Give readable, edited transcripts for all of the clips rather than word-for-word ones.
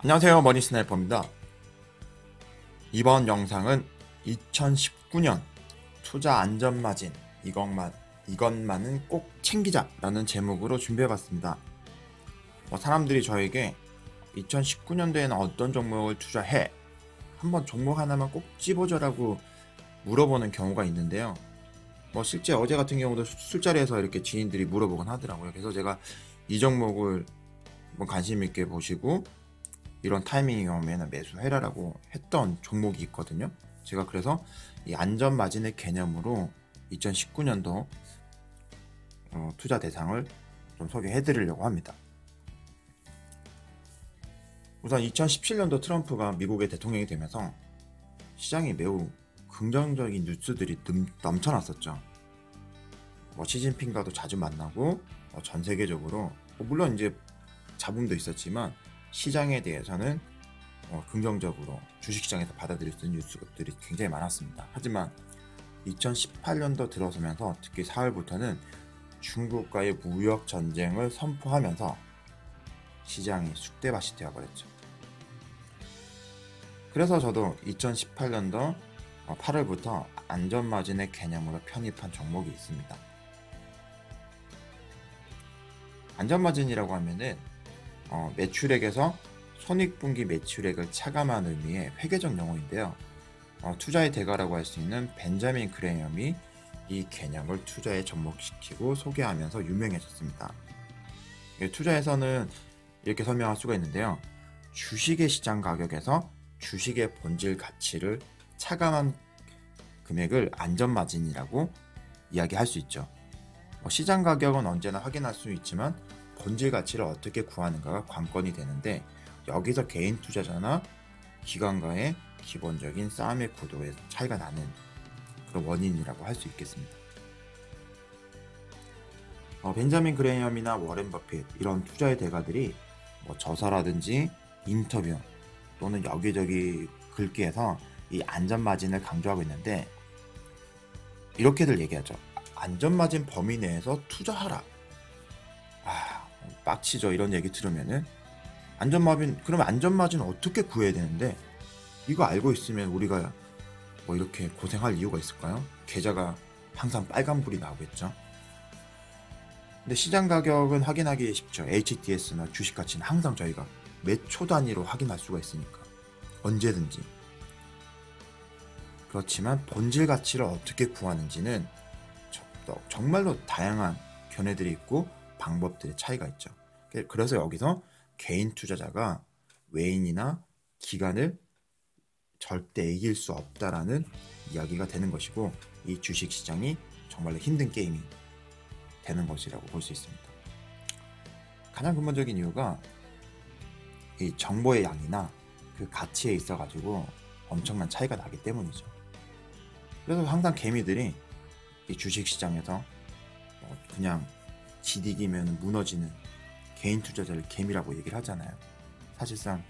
안녕하세요, 머니 스나이퍼입니다. 이번 영상은 2019년 투자 안전마진 이것만은 꼭 챙기자 라는 제목으로 준비해봤습니다. 사람들이 저에게 2019년도에는 어떤 종목을 투자해? 한번 종목 하나만 꼭 집어줘라고 물어보는 경우가 있는데요. 실제 어제 같은 경우도 술자리에서 이렇게 지인들이 물어보곤 하더라고요. 그래서 제가 이 종목을 관심 있게 보시고 이런 타이밍이 오면 매수해라라고 했던 종목이 있거든요. 제가 그래서 이 안전마진의 개념으로 2019년도 투자 대상을 좀 소개해 드리려고 합니다. 우선 2017년도 트럼프가 미국의 대통령이 되면서 시장이 매우 긍정적인 뉴스들이 넘쳐났었죠. 시진핑과도 자주 만나고 전 세계적으로 물론 이제 잡음도 있었지만 시장에 대해서는 긍정적으로 주식시장에서 받아들일 수 있는 뉴스들이 굉장히 많았습니다. 하지만 2018년도 들어서면서 특히 4월부터는 중국과의 무역 전쟁을 선포하면서 시장이 쑥대밭이 되어버렸죠. 그래서 저도 2018년도 8월부터 안전마진의 개념으로 편입한 종목이 있습니다. 안전마진이라고 하면은 매출액에서 손익분기 매출액을 차감한 의미의 회계적 용어인데요. 투자의 대가라고 할 수 있는 벤자민 그레이엄이 이 개념을 투자에 접목시키고 소개하면서 유명해졌습니다. 투자에서는 이렇게 설명할 수가 있는데요. 주식의 시장 가격에서 주식의 본질 가치를 차감한 금액을 안전마진이라고 이야기할 수 있죠. 시장 가격은 언제나 확인할 수 있지만 본질 가치를 어떻게 구하는가가 관건이 되는데, 여기서 개인 투자자나 기관과의 기본적인 싸움의 구도의 차이가 나는 그런 원인이라고 할 수 있겠습니다. 벤자민 그레이엄이나 워렌 버핏 이런 투자의 대가들이 저서라든지 인터뷰 또는 여기저기 글귀에서 이 안전마진을 강조하고 있는데, 이렇게들 얘기하죠. 안전마진 범위 내에서 투자하라. 빡치죠. 이런 얘기 들으면은 그럼 안전마진 어떻게 구해야 되는데, 이거 알고 있으면 우리가 이렇게 고생할 이유가 있을까요? 계좌가 항상 빨간불이 나오겠죠. 근데 시장 가격은 확인하기 쉽죠. HTS나 주식 가치는 항상 저희가 몇 초 단위로 확인할 수가 있으니까 언제든지. 그렇지만 본질 가치를 어떻게 구하는지는 정말로 다양한 견해들이 있고 방법들의 차이가 있죠. 그래서 여기서 개인 투자자가 외인이나 기관을 절대 이길 수 없다라는 이야기가 되는 것이고, 이 주식시장이 정말로 힘든 게임이 되는 것이라고 볼 수 있습니다. 가장 근본적인 이유가 이 정보의 양이나 그 가치에 있어 가지고 엄청난 차이가 나기 때문이죠. 그래서 항상 개미들이 이 주식시장에서 그냥 지디기면 무너지는 개인 투자자를 개미라고 얘기를 하잖아요. 사실상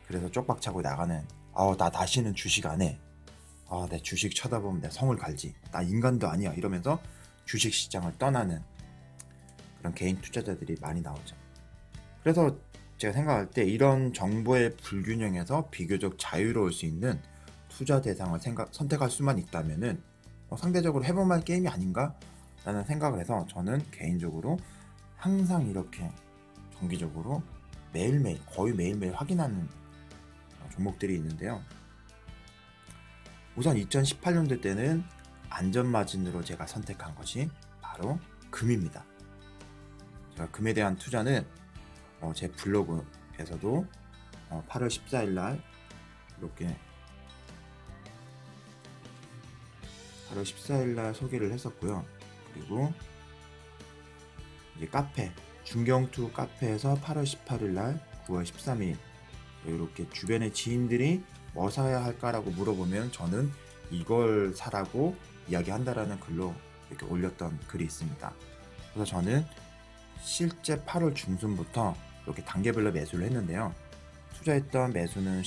그래서 쪽박차고 나가는 나 다시는 주식 안 해. 내 주식 쳐다보면 내 성을 갈지. 나 인간도 아니야. 이러면서 주식시장을 떠나는 그런 개인 투자자들이 많이 나오죠. 그래서 제가 생각할 때 이런 정보의 불균형에서 비교적 자유로울 수 있는 투자 대상을 선택할 수만 있다면은 상대적으로 해볼만한 게임이 아닌가? 라는 생각을 해서 저는 개인적으로 항상 이렇게 정기적으로 거의 매일매일 확인하는 종목들이 있는데요. 우선 2018년도 때는 안전마진으로 제가 선택한 것이 바로 금입니다. 제가 금에 대한 투자는 제 블로그에서도 8월 14일 날 이렇게 8월 14일 날 소개를 했었고요. 그리고 이제 중경투 카페에서 8월 18일 날, 9월 13일 이렇게 주변의 지인들이 뭐 사야 할까라고 물어보면 저는 이걸 사라고 이야기한다라는 글로 이렇게 올렸던 글이 있습니다. 그래서 저는 실제 8월 중순부터 이렇게 단계별로 매수를 했는데요. 투자했던 매수는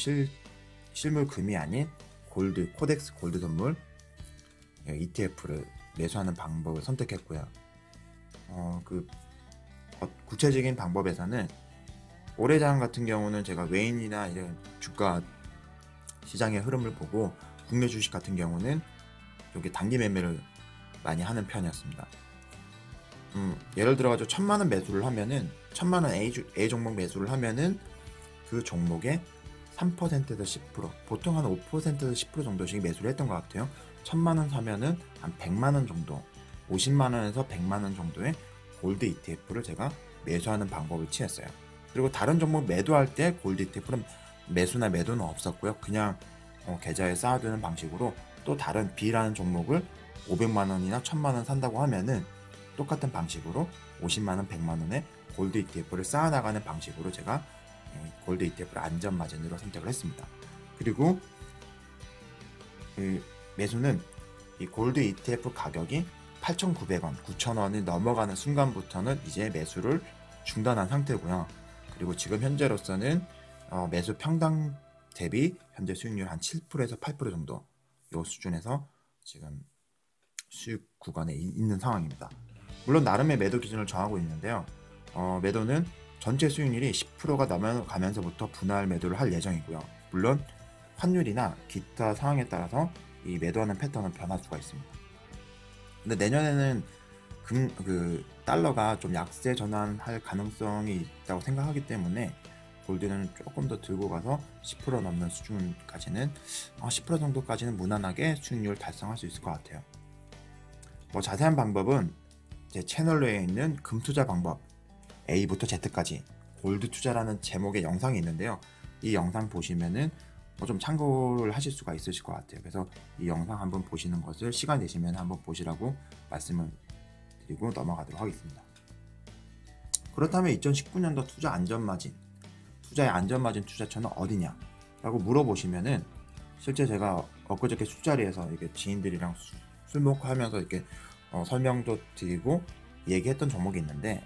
실물 금이 아닌 코덱스 골드 선물 ETF를 매수하는 방법을 선택했고요. 구체적인 방법에서는 올해장 같은 경우는 제가 외인이나 이런 주가 시장의 흐름을 보고 국내 주식 같은 경우는 여기 단기 매매를 많이 하는 편이었습니다. 예를 들어가지고 1000만원 매수를 하면은 1000만원 A 종목 매수를 하면은 그 종목의 3%에서 10% 보통 한 5%에서 10% 정도씩 매수를 했던 것 같아요. 1000만원 사면은 한 100만원 정도 50만원에서 100만원 정도의 골드 ETF를 제가 매수하는 방법을 취했어요. 그리고 다른 종목 매도할 때 골드 ETF는 매수나 매도는 없었고요. 그냥 계좌에 쌓아두는 방식으로 또 다른 B라는 종목을 500만원이나 1000만원 산다고 하면은 똑같은 방식으로 50만원, 100만원의 골드 ETF를 쌓아나가는 방식으로 제가 골드 ETF를 안전마진으로 선택을 했습니다. 그리고 매수는 이 골드 ETF 가격이 8,900원, 9,000원이 넘어가는 순간부터는 이제 매수를 중단한 상태고요. 그리고 지금 현재로서는 매수 평당 대비 현재 수익률 한 7%에서 8% 정도 이 수준에서 지금 수익 구간에 있는 상황입니다. 물론 나름의 매도 기준을 정하고 있는데요. 매도는 전체 수익률이 10%가 넘어가면서부터 분할 매도를 할 예정이고요. 물론 환율이나 기타 상황에 따라서 이 매도하는 패턴은 변할 수가 있습니다. 근데 내년에는 달러가 좀 약세 전환할 가능성이 있다고 생각하기 때문에 골드는 조금 더 들고 가서 10% 넘는 수준까지는 10% 정도까지는 무난하게 수익률 달성할 수 있을 것 같아요. 뭐 자세한 방법은 제 채널에 있는 금투자 방법 A부터 Z까지 골드 투자라는 제목의 영상이 있는데요. 이 영상 보시면은 좀 참고를 하실 수가 있으실 것 같아요. 그래서 이 영상 한번 보시는 것을 시간 되시면 한번 보시라고 말씀을 드리고 넘어가도록 하겠습니다. 그렇다면 2019년도 투자 안전마진, 투자의 안전마진 투자처는 어디냐? 라고 물어보시면은 실제 제가 엊그저께 술자리에서 이렇게 지인들이랑 술 먹고 하면서 이렇게 설명도 드리고 얘기했던 종목이 있는데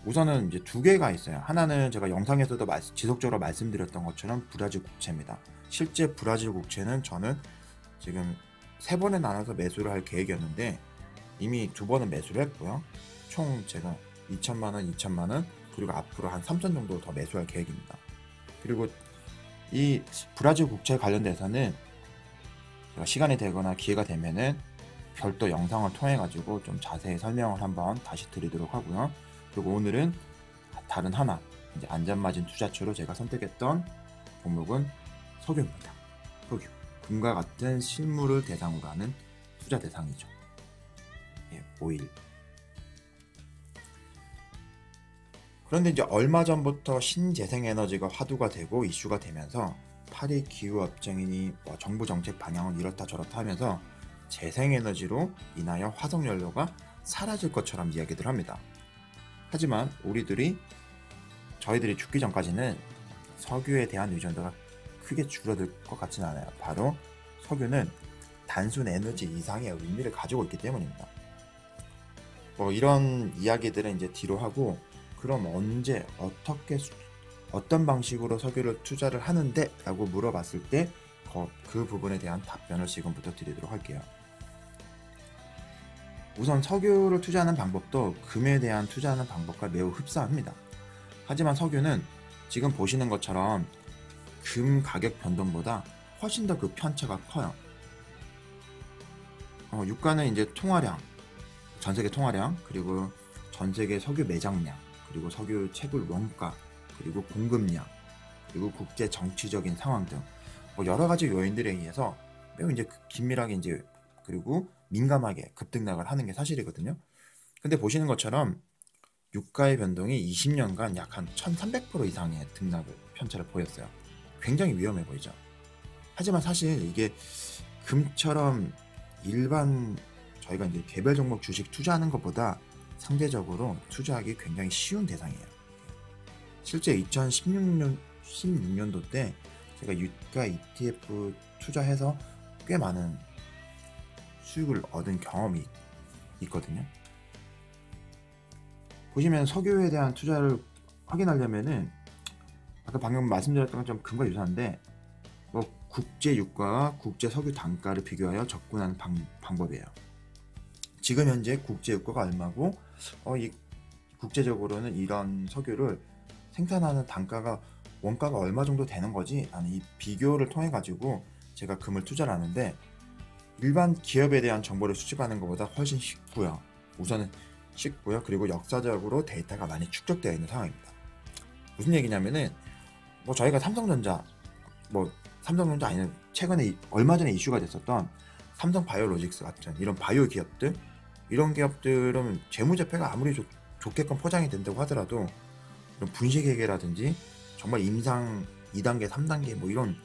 우선은 이제 두 개가 있어요. 하나는 제가 영상에서도 지속적으로 말씀드렸던 것처럼 브라질 국채입니다. 실제 브라질 국채는 저는 지금 3번에 나눠서 매수를 할 계획이었는데 이미 2번은 매수를 했고요. 총 제가 2천만원, 2천만원 그리고 앞으로 한 3천 정도 더 매수할 계획입니다. 그리고 이 브라질 국채 관련돼서는 제가 시간이 되거나 기회가 되면은 별도 영상을 통해 가지고 좀 자세히 설명을 한번 다시 드리도록 하고요. 그리고 오늘은 다른 하나 이제 안전마진 투자처로 제가 선택했던 종목은 석유입니다. 석유, 금과 같은 실물을 대상으로 하는 투자 대상이죠. 오일. 그런데 이제 얼마 전부터 신재생에너지가 화두가 되고 이슈가 되면서 파리 기후협정이니 정부 정책 방향은 이렇다 저렇다 하면서 재생에너지로 인하여 화석연료가 사라질 것처럼 이야기들 합니다. 하지만 저희들이 죽기 전까지는 석유에 대한 의존도가 크게 줄어들 것 같지는 않아요. 바로 석유는 단순 에너지 이상의 의미를 가지고 있기 때문입니다. 이런 이야기들은 이제 뒤로 하고 그럼 언제 어떤 방식으로 석유를 투자를 하는데? 라고 물어봤을 때 그 부분에 대한 답변을 지금부터 드리도록 할게요. 우선 석유를 투자하는 방법도 금에 대한 투자하는 방법과 매우 흡사합니다. 하지만 석유는 지금 보시는 것처럼 금 가격 변동보다 훨씬 더 그 편차가 커요. 유가는 이제 통화량, 전세계 통화량, 그리고 전세계 석유 매장량, 그리고 석유 채굴 원가, 그리고 공급량, 그리고 국제 정치적인 상황 등 여러 가지 요인들에 의해서 매우 이제 긴밀하게 이제 그리고 민감하게 급등락을 하는 게 사실이거든요. 근데 보시는 것처럼 유가의 변동이 20년간 약 한 1300% 이상의 등락을 편차를 보였어요. 굉장히 위험해 보이죠. 하지만 사실 이게 금처럼 일반 저희가 이제 개별 종목 주식 투자하는 것보다 상대적으로 투자하기 굉장히 쉬운 대상이에요. 실제 2016년도 때 제가 유가 ETF 투자해서 꽤 많은 수익을 얻은 경험이 있거든요. 보시면 석유에 대한 투자를 확인하려면은 아까 방금 말씀드렸던 건 좀 금과 유사한데 국제 유가와 국제 석유 단가를 비교하여 접근하는 방법이에요. 지금 현재 국제 유가가 얼마고 국제적으로는 이런 석유를 생산하는 단가가 원가가 얼마 정도 되는 거지? 라는 이 비교를 통해 가지고 제가 금을 투자를 하는데, 일반 기업에 대한 정보를 수집하는 것보다 훨씬 쉽고요. 우선은 쉽고요. 그리고 역사적으로 데이터가 많이 축적되어 있는 상황입니다. 무슨 얘기냐면은 뭐 저희가 삼성전자 아니면 최근에 얼마 전에 이슈가 됐었던 삼성 바이오로직스 같은 이런 바이오 기업들, 이런 기업들은 재무제표가 아무리 좋게끔 포장이 된다고 하더라도 이런 분식회계라든지 정말 임상 2단계, 3단계 뭐 이런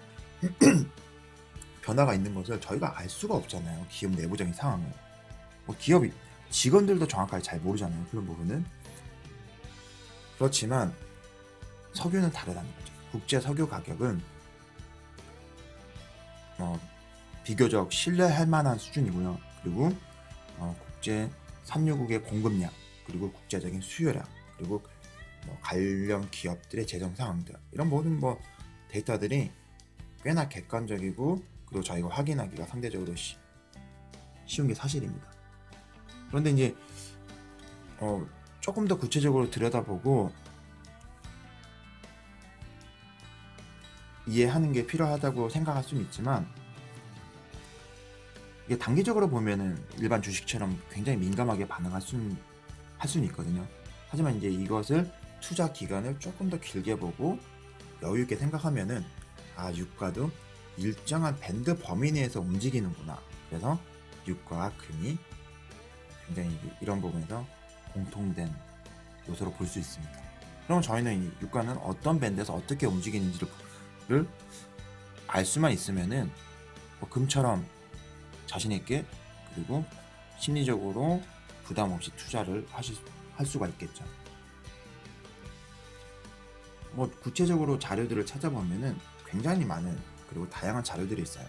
변화가 있는 것을 저희가 알 수가 없잖아요. 기업 내부적인 상황을. 뭐 기업 직원들도 정확하게 잘 모르잖아요. 그런 부분은. 그렇지만 석유는 다르다는 거죠. 국제 석유 가격은 비교적 신뢰할 만한 수준이고요. 그리고 국제 산유국의 공급량, 그리고 국제적인 수요량, 그리고 관련 기업들의 재정 상황들, 이런 모든 데이터들이 꽤나 객관적이고, 그리고 저희가 확인하기가 상대적으로 쉬운 게 사실입니다. 그런데 이제 조금 더 구체적으로 들여다보고 이해하는 게 필요하다고 생각할 수는 있지만, 이게 단기적으로 보면은 일반 주식처럼 굉장히 민감하게 반응할 수는 있거든요. 하지만 이제 이것을 투자 기간을 조금 더 길게 보고 여유 있게 생각하면은, 유가도 일정한 밴드 범위 내에서 움직이는구나. 그래서 유가와 금이 굉장히 이런 부분에서 공통된 요소로 볼 수 있습니다. 그럼 저희는 이 유가는 어떤 밴드에서 어떻게 움직이는지를 알 수만 있으면은 금처럼 자신 있게, 그리고 심리적으로 부담 없이 투자를 할 수가 있겠죠. 구체적으로 자료들을 찾아보면은 굉장히 많은, 그리고 다양한 자료들이 있어요.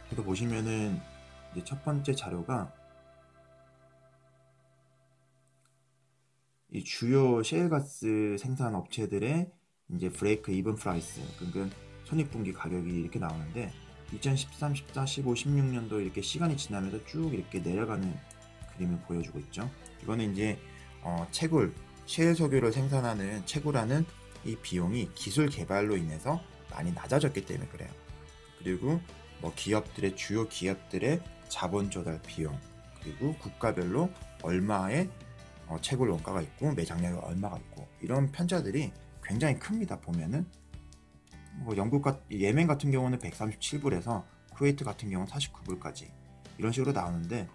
그래서 보시면은 이제 첫 번째 자료가 이 주요 셰일가스 생산 업체들의 이제 브레이크 이븐 프라이스, 그러니까 손익분기 가격이 이렇게 나오는데, 2013, 14, 15, 16년도 이렇게 시간이 지나면서 쭉 이렇게 내려가는 그림을 보여주고 있죠. 이거는 이제 채굴, 셰일 석유를 생산하는 채굴하는 이 비용이 기술 개발로 인해서 많이 낮아졌기 때문에 그래요. 그리고 기업들의, 주요 기업들의 자본 조달 비용, 그리고 국가별로 얼마의 채굴 원가가 있고 매장량이 얼마가 있고, 이런 편차들이 굉장히 큽니다. 보면은 예멘 같은 경우는 137불에서 쿠웨이트 같은 경우는 49불까지 이런 식으로 나오는데,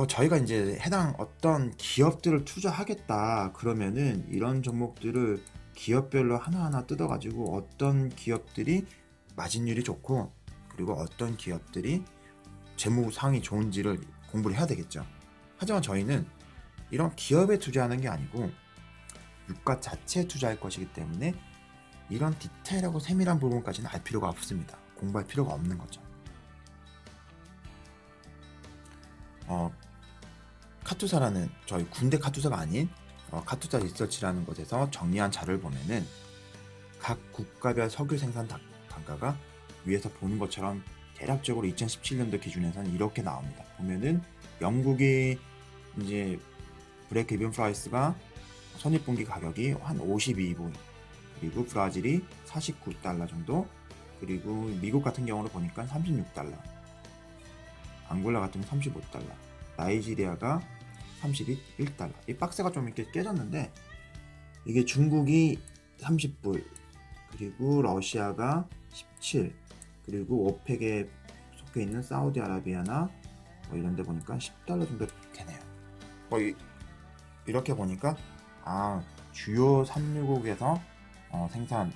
저희가 이제 해당 어떤 기업들을 투자하겠다 그러면은 이런 종목들을 기업별로 하나하나 뜯어가지고 어떤 기업들이 마진율이 좋고, 그리고 어떤 기업들이 재무 상황이 좋은지를 공부를 해야 되겠죠. 하지만 저희는 이런 기업에 투자하는 게 아니고 유가 자체에 투자할 것이기 때문에 이런 디테일하고 세밀한 부분까지는 알 필요가 없습니다. 공부할 필요가 없는 거죠. 카투사라는, 저희 군대 카투사가 아닌 카투사 리서치라는 곳에서 정리한 자료를 보면은 각 국가별 석유 생산 단가가 위에서 보는 것처럼 대략적으로 2017년도 기준에서는 이렇게 나옵니다. 보면은 영국이 이제 브레이크 이븐 프라이스가 손익분기 가격이 한 52불, 그리고 브라질이 49달러 정도, 그리고 미국 같은 경우를 보니까 36달러, 앙골라 같은 경우 35달러, 나이지리아가 31달러. 이 박스가 좀 이렇게 깨졌는데, 이게 중국이 30불, 그리고 러시아가 17, 그리고 오펙에 속해 있는 사우디아라비아나 이런 데 보니까 10달러 정도 되네요. 이렇게 보니까 주요 산유국에서 생산할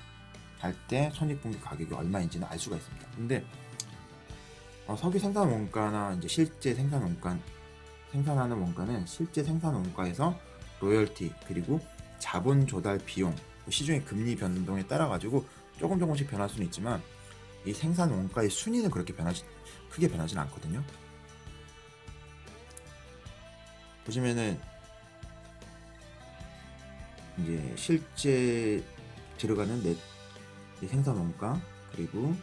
때 손익분기 가격이 얼마인지는 알 수가 있습니다. 근데 석유 생산 원가나 이제 실제 생산 원가, 생산하는 원가는 실제 생산 원가에서 로열티, 그리고 자본 조달 비용, 시중의 금리 변동에 따라 가지고 조금씩 변할 수는 있지만, 이 생산 원가의 순위는 그렇게 크게 변하진 않거든요. 보시면은 이제 실제 들어가는 생산 원가, 그리고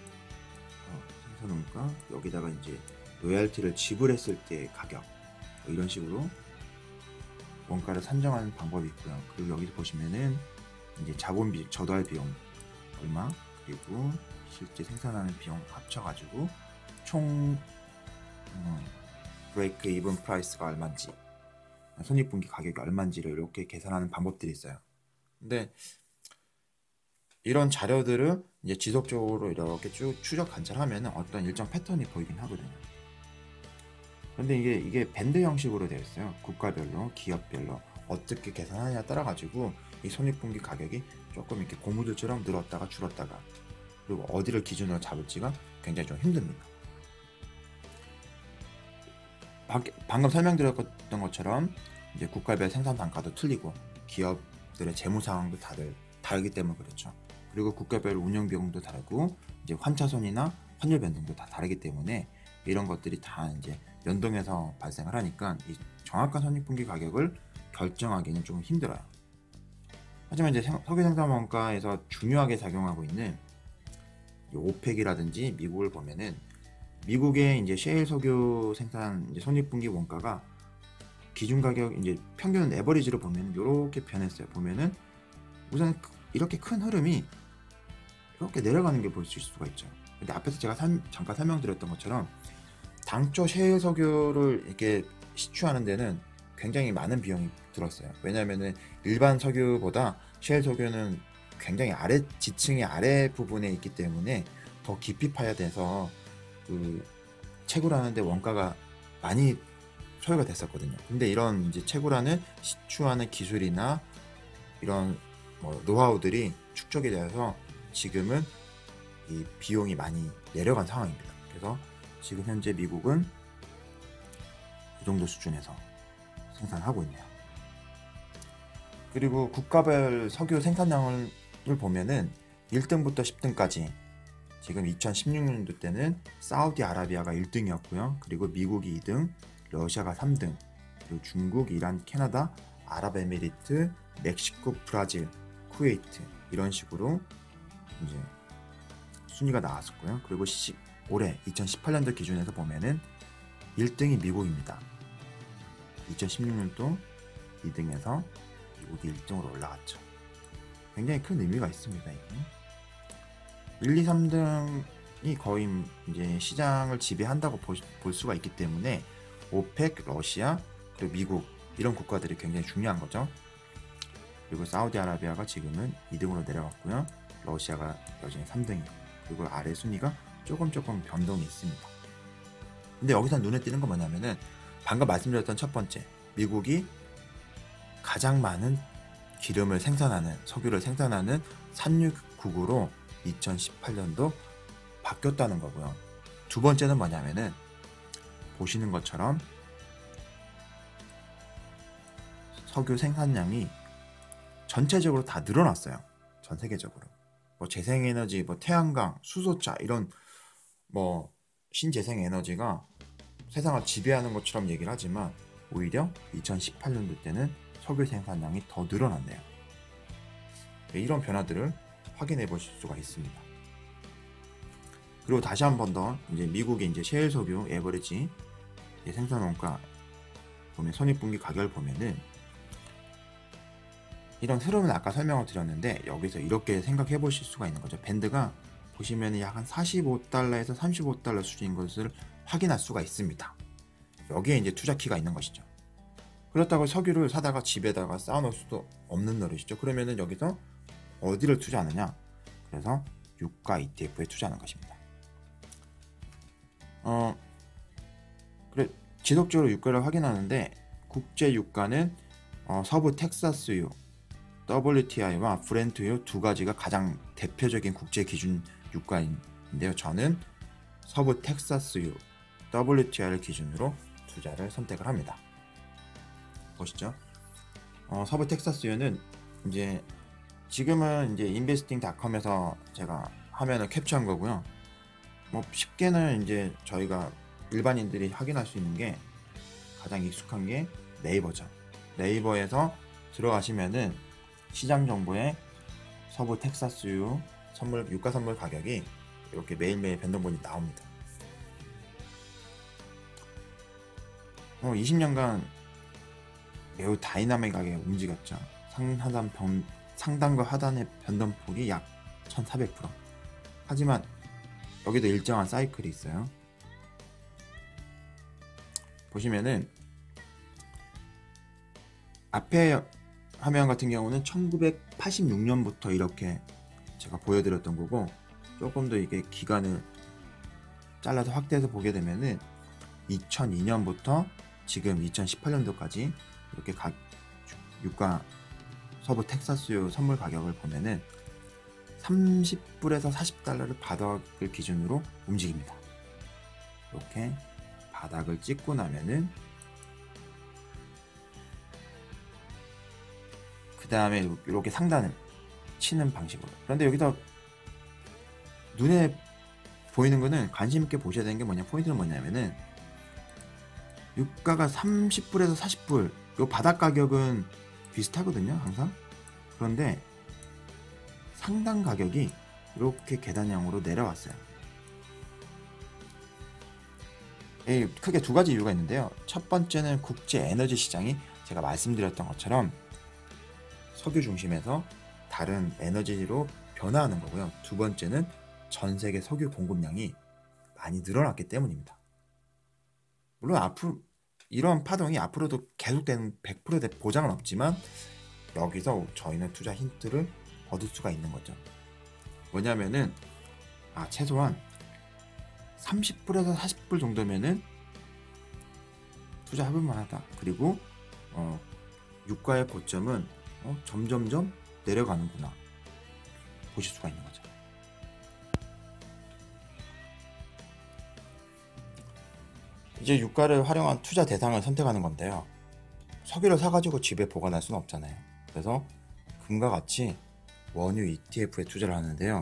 생산 원가, 여기다가 이제 로열티를 지불했을 때 가격, 이런 식으로 원가를 산정하는 방법이 있고요. 그리고 여기서 보시면은 이제 자본비, 저도할 비용 얼마, 그리고 실제 생산하는 비용 합쳐가지고 총 브레이크 이븐 프라이스가 얼마인지, 손익분기 가격이 얼마인지를 이렇게 계산하는 방법들이 있어요. 근데 이런 자료들을 이제 지속적으로 이렇게 쭉 추적 관찰하면 어떤 일정 패턴이 보이긴 하거든요. 그런데 이게 밴드 형식으로 되어 있어요. 국가별로, 기업별로 어떻게 계산하느냐에 따라 가지고 이 손익분기 가격이 조금 이렇게 고무줄처럼 늘었다가 줄었다가, 그리고 어디를 기준으로 잡을지가 굉장히 좀 힘듭니다. 방금 설명드렸던 것처럼 이제 국가별 생산 단가도 틀리고 기업들의 재무 상황도 다르기 때문에 그렇죠. 그리고 국가별 운영 비용도 다르고 이제 환차손이나 환율 변동도 다 다르기 때문에 이런 것들이 다 이제 연동해서 발생을 하니까 이 정확한 손익분기 가격을 결정하기는 좀 힘들어요. 하지만 이제 석유 생산 원가에서 중요하게 작용하고 있는 오펙이라든지 미국을 보면은, 미국의 이제 셰일 석유 생산 이제 손익분기 원가가 기준 가격 이제 평균 에버리지로 보면 이렇게 변했어요. 보면은 우선 이렇게 큰 흐름이 이렇게 내려가는 게 볼 수 있을 수가 있죠. 근데 앞에서 제가 잠깐 설명드렸던 것처럼 당초 셰일 석유를 이렇게 시추하는 데는 굉장히 많은 비용이 들었어요. 왜냐하면은 일반 석유보다 셰일 석유는 굉장히 지층의 아래 부분에 있기 때문에 더 깊이 파야 돼서 그 채굴하는데 원가가 많이 소요가 됐었거든요. 근데 이런 이제 채굴하는 시추하는 기술이나 이런 노하우들이 축적이 되어서 지금은 이 비용이 많이 내려간 상황입니다. 그래서 지금 현재 미국은 이 정도 수준에서 생산하고 있네요. 그리고 국가별 석유 생산량을 보면은 1등부터 10등까지 지금 2016년도 때는 사우디아라비아가 1등이었고요. 그리고 미국이 2등, 러시아가 3등, 그리고 중국, 이란, 캐나다, 아랍에미리트, 멕시코, 브라질, 쿠웨이트 이런 식으로 이제 순위가 나왔었고요. 그리고 올해 2018년도 기준에서 보면은 1등이 미국입니다. 2016년도 2등에서 미국이 1등으로 올라갔죠. 굉장히 큰 의미가 있습니다. 이게 1, 2, 3등이 거의 이제 시장을 지배한다고 볼 수가 있기 때문에 오펙, 러시아, 그리고 미국 이런 국가들이 굉장히 중요한 거죠. 그리고 사우디아라비아가 지금은 2등으로 내려갔고요. 러시아가 여전히 3등이고, 그리고 아래 순위가 조금 변동이 있습니다. 근데 여기서 눈에 띄는 건 뭐냐면은 방금 말씀드렸던 첫 번째, 미국이 가장 많은 기름을 생산하는, 석유를 생산하는 산유국으로 2018년도 바뀌었다는 거고요. 두 번째는 뭐냐면은 보시는 것처럼 석유 생산량이 전체적으로 다 늘어났어요. 전 세계적으로. 재생에너지, 태양광, 수소차 이런 신재생에너지가 세상을 지배하는 것처럼 얘기를 하지만 오히려 2018년도 때는 석유 생산량이 더 늘어났네요. 이런 변화들을 확인해 보실 수가 있습니다. 그리고 다시 한 번 더 이제 미국의 이제 셰일 석유 에버리지 생산 원가 보면 손익분기 가격을 보면은 이런 흐름은 아까 설명을 드렸는데 여기서 이렇게 생각해 보실 수가 있는 거죠. 밴드가 보시면 약 한 45달러에서 35달러 수준인 것을 확인할 수가 있습니다. 여기에 이제 투자키가 있는 것이죠. 그렇다고 석유를 사다가 집에다가 쌓아놓을 수도 없는 노릇이죠. 그러면은 여기서 어디를 투자하느냐? 그래서 유가 ETF에 투자하는 것입니다. 그래 지속적으로 유가를 확인하는데 국제 유가는 서부 텍사스유 WTI와 브렌트유 두 가지가 가장 대표적인 국제 기준 유가인데요. 저는 서부 텍사스유 WTI를 기준으로 투자를 선택을 합니다. 보시죠. 서부 텍사스유는 이제 지금은 이제 investing.com에서 제가 화면을 캡처한 거고요. 쉽게는 이제 저희가 일반인들이 확인할 수 있는 게 가장 익숙한 게 네이버죠. 네이버에서 들어가시면은 시장 정보에 서부 텍사스유 유가 선물 가격이 이렇게 매일매일 변동본이 나옵니다. 20년간 매우 다이나믹하게 움직였죠. 상단과 하단의 변동폭이 약 1400%. 하지만 여기도 일정한 사이클이 있어요. 보시면은 앞에 화면 같은 경우는 1986년부터 이렇게 제가 보여드렸던 거고, 조금 더 이게 기간을 잘라서 확대해서 보게 되면은 2002년부터 지금 2018년도까지 이렇게 유가 서부 텍사스유 선물 가격을 보면은 30불에서 40달러를 바닥을 기준으로 움직입니다. 이렇게 바닥을 찍고 나면은 그 다음에 이렇게 상단을 치는 방식으로. 그런데 여기서 눈에 보이는 거는 관심 있게 보셔야 되는 게 뭐냐, 포인트는 뭐냐면은 유가가 30불에서 40불, 요 바닥 가격은 비슷하거든요, 항상. 그런데 상단 가격이 이렇게 계단형으로 내려왔어요. 크게 두 가지 이유가 있는데요. 첫 번째는 국제 에너지 시장이 제가 말씀드렸던 것처럼 석유 중심에서 다른 에너지로 변화하는 거고요. 두 번째는 전 세계 석유 공급량이 많이 늘어났기 때문입니다. 물론 앞으로 이런 파동이 앞으로도 계속되는 100%의 보장은 없지만 여기서 저희는 투자 힌트를 얻을 수가 있는 거죠. 뭐냐면은 최소한 30불에서 40불 정도면은 투자해볼 만하다. 그리고 유가의 고점은 점점점 내려가는구나 보실 수가 있는 거죠. 이제 유가를 활용한 투자 대상을 선택하는 건데요. 석유를 사가지고 집에 보관할 수는 없잖아요. 그래서 금과 같이 원유 ETF에 투자를 하는데요.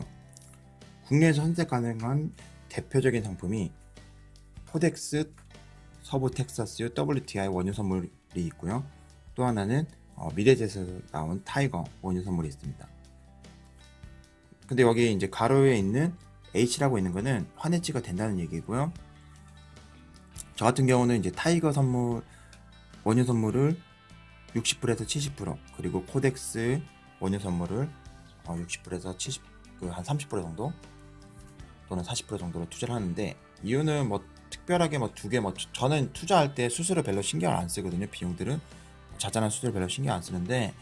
국내에서 선택 가능한 대표적인 상품이 포덱스 서부 텍사스유 WTI 원유 선물이 있고요. 또 하나는 미래에서 나온 타이거 원유 선물이 있습니다. 근데 여기 이제 가로에 있는 H라고 있는 거는 환해지가 된다는 얘기고요. 저 같은 경우는 이제 타이거 선물 원유 선물을 60불에서 70%, 그리고 코덱스 원유 선물을 60불에서 70, 한 30% 정도 또는 40% 정도로 투자를 하는데, 이유는 뭐 특별하게 뭐 두 개, 저는 투자할 때 수수료 별로 신경을 안 쓰거든요. 비용들은 자잘한 수수료 별로 신경 안 쓰는데,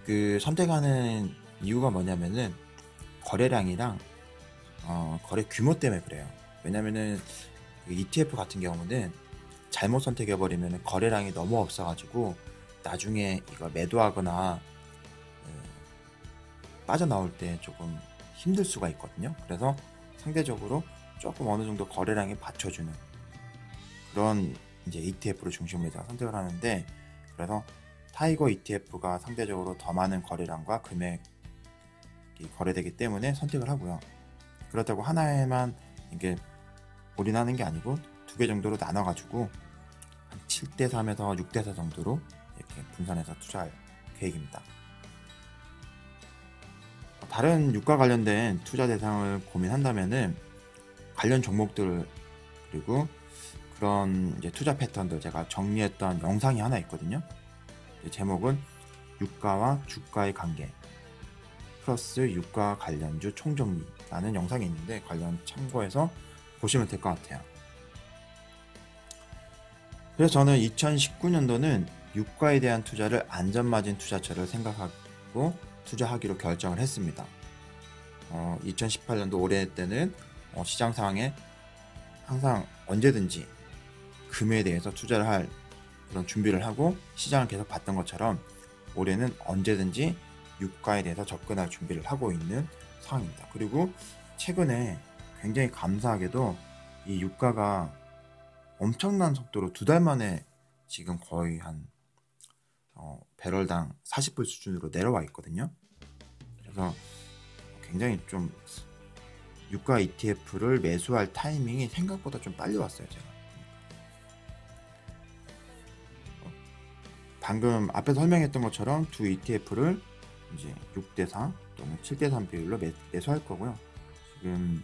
그 선택하는 이유가 뭐냐면은 거래량이랑 거래 규모 때문에 그래요. 왜냐면은 그 ETF 같은 경우는 잘못 선택해버리면 거래량이 너무 없어가지고 나중에 이거 매도하거나 빠져나올 때 조금 힘들 수가 있거든요. 그래서 상대적으로 조금 어느 정도 거래량이 받쳐주는 그런 이제 ETF를 중심으로 제가 선택을 하는데, 그래서 타이거 ETF가 상대적으로 더 많은 거래량과 금액이 거래되기 때문에 선택을 하고요. 그렇다고 하나에만 이게 올인하는 게 아니고 두 개 정도로 나눠가지고 한 7대3에서 6대4 정도로 이렇게 분산해서 투자할 계획입니다. 다른 유가 관련된 투자 대상을 고민한다면은 관련 종목들 그리고 그런 이제 투자 패턴들 제가 정리했던 영상이 하나 있거든요. 제목은 유가와 주가의 관계 플러스 유가 관련주 총정리라는 영상이 있는데 관련 참고해서 보시면 될 것 같아요. 그래서 저는 2019년도는 유가에 대한 투자를 안전마진 투자처를 생각하고 투자하기로 결정을 했습니다. 2018년도 올해 때는 시장 상황에 항상 언제든지 금에 대해서 투자를 할 그런 준비를 하고 시장을 계속 봤던 것처럼 올해는 언제든지 유가에 대해서 접근할 준비를 하고 있는 상황입니다. 그리고 최근에 굉장히 감사하게도 이 유가가 엄청난 속도로 2달 만에 지금 거의 한 배럴당 40불 수준으로 내려와 있거든요. 그래서 굉장히 좀 유가 ETF를 매수할 타이밍이 생각보다 좀 빨리 왔어요. 제가 방금 앞에서 설명했던 것처럼 두 ETF를 이제 6대4 또는 7대3 비율로 매수할 거고요. 지금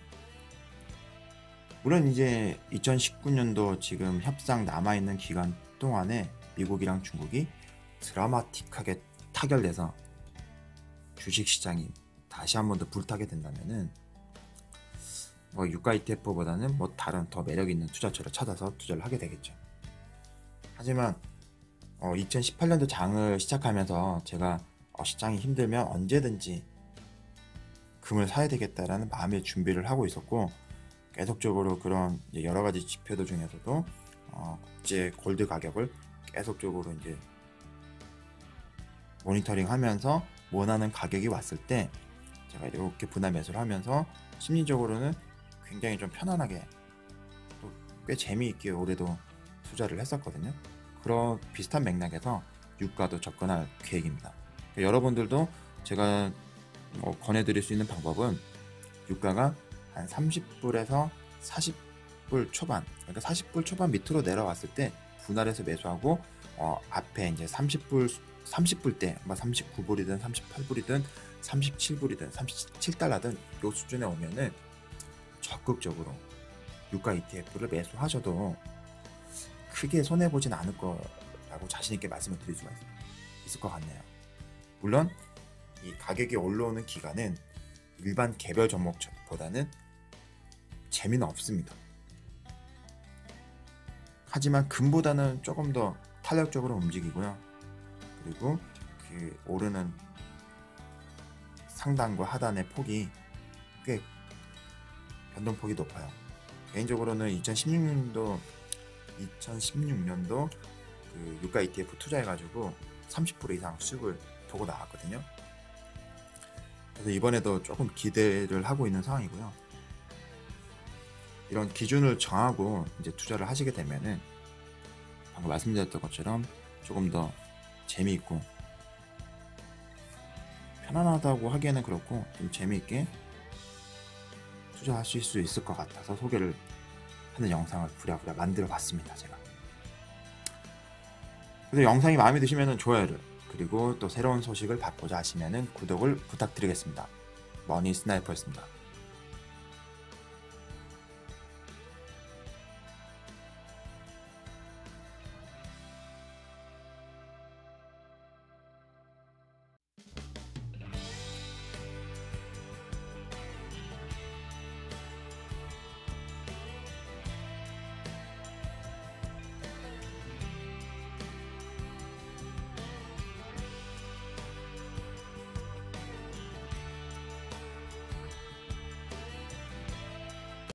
물론 이제 2019년도 지금 협상 남아있는 기간 동안에 미국이랑 중국이 드라마틱하게 타결돼서 주식시장이 다시 한 번 더 불타게 된다면은 뭐 유가 ETF보다는 뭐 다른 더 매력 있는 투자처를 찾아서 투자를 하게 되겠죠. 하지만 2018년도 장을 시작하면서 제가 시장이 힘들면 언제든지 금을 사야 되겠다라는 마음의 준비를 하고 있었고, 계속적으로 그런 여러 가지 지표들 중에서도 국제 골드 가격을 계속적으로 이제 모니터링하면서 원하는 가격이 왔을 때 제가 이렇게 분할 매수를 하면서 심리적으로는 굉장히 좀 편안하게 또 꽤 재미있게 올해도 투자를 했었거든요. 그런 비슷한 맥락에서 유가도 접근할 계획입니다. 여러분들도 제가 권해드릴 수 있는 방법은 유가가 한 30불에서 40불 초반, 그러니까 40불 초반 밑으로 내려왔을 때 분할해서 매수하고 앞에 이제 30불대, 39불이든 38불이든 37불이든 37달러든 이 수준에 오면은 적극적으로 유가 ETF를 매수하셔도 크게 손해보진 않을 거라고 자신있게 말씀을 드릴 수가 있을 것 같네요. 물론 이 가격이 올라오는 기간은 일반 개별 종목보다는 재미는 없습니다. 하지만 금보다는 조금 더 탄력적으로 움직이고요. 그리고 그 오르는 상단과 하단의 폭이 꽤 변동폭이 높아요. 개인적으로는 2016년도 그 유가 ETF 투자해가지고 30% 이상 수익을 보고 나왔거든요. 그래서 이번에도 조금 기대를 하고 있는 상황이고요. 이런 기준을 정하고 이제 투자를 하시게 되면은 방금 말씀드렸던 것처럼 조금 더 재미있고 편안하다고 하기에는 그렇고 좀 재미있게 투자하실 수 있을 것 같아서 소개를 하는 영상을 부랴부랴 만들어 봤습니다. 제가. 그래서 영상이 마음에 드시면 좋아요를, 그리고 또 새로운 소식을 받고자 하시면 구독을 부탁드리겠습니다. 머니 스나이퍼였습니다.